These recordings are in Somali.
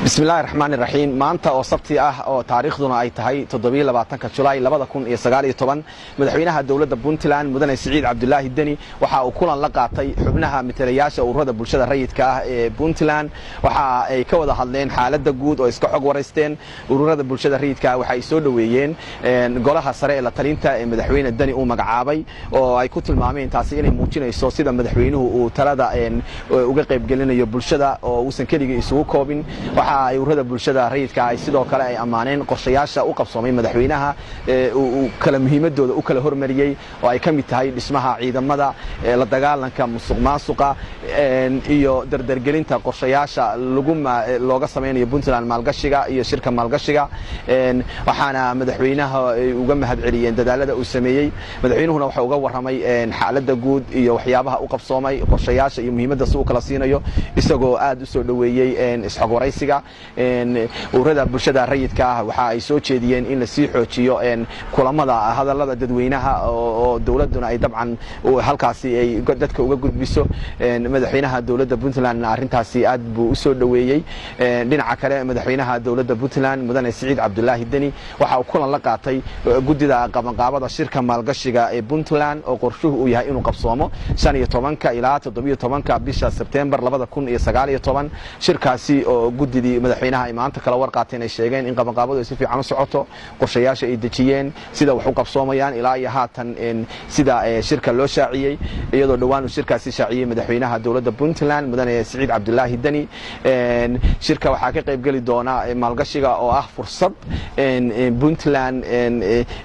بسم الله الرحمن الرحيم maanta oo sabti ah oo taariikhduna ay tahay 27 July 2019 madaxweynaha dawladda Puntland mudane Siciid Cabdullaahi Deni waxa uu kulan la qaatay xubnaha matalayaasha ururada bulshada rayidka ah ee Puntland waxa ay ka wada hadleen xaaladda guud oo iska xog wareysteen ururada bulshada rayidka waxa ay soo dhaweeyeen golaha sare ee la talinta ee madaxweyne Deni uu magacaabay oo ay ku tilmaameen taasi inay muujinayso sida madaxweynuhu uu talada uga qayb gelinayo bulshada oo uusan kaliya isugu koobin ay ururada bulshada rayidka ay sidoo kale ay amaaneen qorshayaasha u qabsoomay madaxweynaha uu kala muhiimadooda u kala hormariyay oo ay kamid tahay dhismaha ciidamada la dagaalanka musuqmaasuqa iyo dardargelinta qorshayaasha looga sameeyo Puntland maalgashiga iyo shirka maalgashiga waxaana madaxweynaha uga mahadceliyeen dadaalada uu sameeyay madaxweynuhuna waxa uga waramay xaaladda guud iyo waxyaabaha u qabsoomay qorshayaasha iyo muhiimadda uu kala siinayo isagoo aad u soo dhaweeyay isxog waraysiga ururada bulshada rayidka ah waxa ay soo jeediyeen in la sii xoojiyo kulamada hadalada dadweynaha oo dawladuna ay dabcan halkaasi ay dadka uga gudbiso madaxweynaha dawladda Puntland arintaasi aad buu u soo dhaweeyay dhinaca kale madaxweynaha dawladda Puntland mudane Siciid Cabdullaahi Deni waxa uu kulan la qaatay gudida qabanqaabada shirka maalgashiga ee Puntland oo qorshuhu uu yahay inuu qabsoomo 15 ilaa 17 bisha September 2019 shirkaasi oo gudidii madaxweynaha ay maanta kala warqaateen ay sheegeen in qabanqaabadu ay si fiican u socoto qorshayaasha ay dejiyeen sida wax u qabsoomayaan ilaa iyo haatan sida shirka loo shaaciyay iyadoo dhawaan shirkaasi shaaciyay madaxweynaha dawladda Puntland mudane Siciid Cabdullaahi Deni shirka waxa ka qayb gali doona maalgashiga oo ah fursad Puntland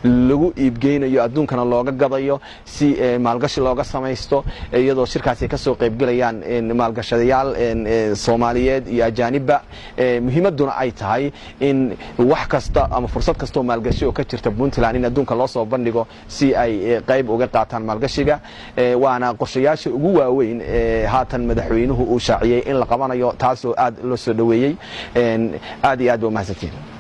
lagu iibgeynayo adduunkana looga gadayo si maalgashi looga sameeysto iyadoo shirkaasi ka soo qayb galayaan maalgashadayaal Soomaaliyeed iyo ajaanibba muhiimaduna ay tahay in wax kasta ama fursad kasta oo maalgashi oo ka jirta Puntland in adduunka loo soo bandhigo si ay qayb uga qaataan maalgashiga waana qorshayaasha ugu waaweyn haatan madaxweynuhu uu shaaciyay in la qabanayo taasoo aad loo soo dhaweeyay aad iyo aad u mahadsantiin